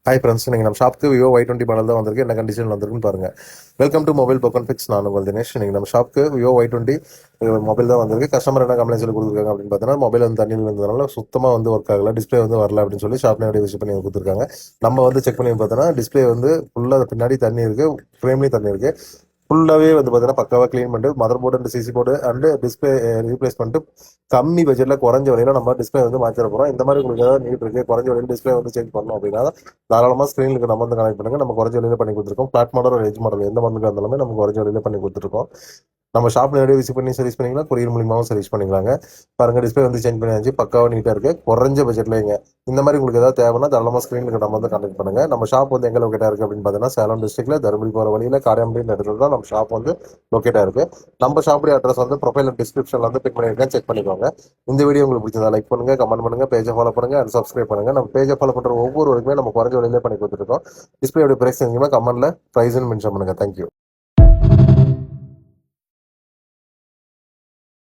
Hi friends, நீங்கள் நம்ம ஷாப்புக்கு விவோ Y20 மாடல் தான் வந்திருக்கு. என்ன கண்டிஷன் வந்திருக்குன்னு பாருங்க. Welcome to mobile broken fix. நான் உங்கள் தினேஷ். நீங்கள் நம்ம ஷாப்புக்கு விவோ Y20 மொபைல் தான் வந்திருக்கு. கஸ்டமர் என்ன கம்ப்ளைண்ட் சொல்லி கொடுத்துருக்காங்க அப்படின்னு பார்த்தீங்கன்னா, மொபைல் வந்து தண்ணியில் இருந்ததுனால சுத்தமாக வந்து ஒர்க் ஆகல, டிஸ்பிளே வந்து வரல அப்படின்னு சொல்லி ஷாப்லேயே விசிட் பண்ணி கொடுத்துருக்காங்க. நம்ம வந்து செக் பண்ணி பார்த்தோன்னா டிஸ்பிளே வந்து ஃபுல்லாக பின்னாடி தண்ணி இருக்குது, ஃப்ரேம்லேயும் தண்ணி இருக்குது. ஃபுல்லாகவே வந்து பார்த்தீங்கன்னா பக்காவாக க்ளீன் பண்ணிட்டு mother board and CC board and display replace பண்ணிட்டு கம்மி பட்ஜெட்டில் குறைஞ்ச வரையில நம்ம டிஸ்பிளே வந்து மாற்றிட போகிறோம். இந்த மாதிரி உங்களுக்கு ஏதாவது நீட் இருக்குது, குறைஞ்ச வரையில் டிஸ்பிளே வந்து சேஞ்ச் பண்ணணும் அப்படின்னா தாராளமாக ஸ்க்ரீனுக்கு நம்ம வந்து கனெக்ட் பண்ணுங்க. நம்ம குறைஞ்ச வரையில பண்ணி கொடுத்துருக்கோம். ஃபிளாட் மாடல் ஒரு எஜ் மாடல் எந்த மாடலுக்கு இருந்தாலுமே நம்ம குறைஞ்ச வரையில பண்ணி கொடுத்துருக்கோம். நம்ம ஷாப்ல நேரடியாக விசிட் பண்ணி சர்வீஸ் பண்ணிக்கலாம், கொரியர் மூலியமாகவும் சர்வீஸ் பண்ணிக்கலாங்க. பாருங்க, டிஸ்பிளே வந்து சேஞ்ச் பண்ணியாச்சு, பக்காவாக நீட்டாக இருக்கு, குறைஞ்ச பட்ஜெட்லேங்க. இந்த மாதிரி உங்களுக்கு ஏதாவது தேவைன்னா தாராளமாக ஸ்க்ரீனுக்கு நம்ம வந்து கனெக்ட் பண்ணுங்க. நம்ம ஷாப் வந்து எங்கே லொக்கேட்டாக இருக்குது அப்படின்னு பார்த்தீங்கன்னா, சேலம் டிஸ்ட்ரிக்ட்ல தருமபுரி போகிற வழியில் காரியாம்பட்டின இடத்துல தான் நம்ம ஷாப் வந்து லொக்கேட்டாக இருக்கு. நம்ம ஷாப்புடைய அட்ரஸ் வந்து ப்ரொஃபைல் டிஸ்கிரிப்ஷன்ல வந்து பின் பண்ணியிருக்கேன், செக் பண்ணிக்கோங்க. இந்த வீடியோ உங்களுக்கு பிடிச்சதா லைக் பண்ணுங்க, கமெண்ட் பண்ணுங்க, பேஜை ஃபாலோ பண்ணுங்க அண்ட் சப்ஸ்கிரைப் பண்ணுங்க. நம்ம பேஜை ஃபாலோ பண்ற ஒவ்வொருவருக்குமே நம்ம குறைஞ்ச விலையிலே பண்ணி கொடுத்துருக்கோம். டிஸ்பிளே பிரைஸ் தெரிஞ்சுமா கமெண்ட்ல பிரைஸ்ன்னு மென்ஷன் பண்ணுங்க. தேங்க்யூ.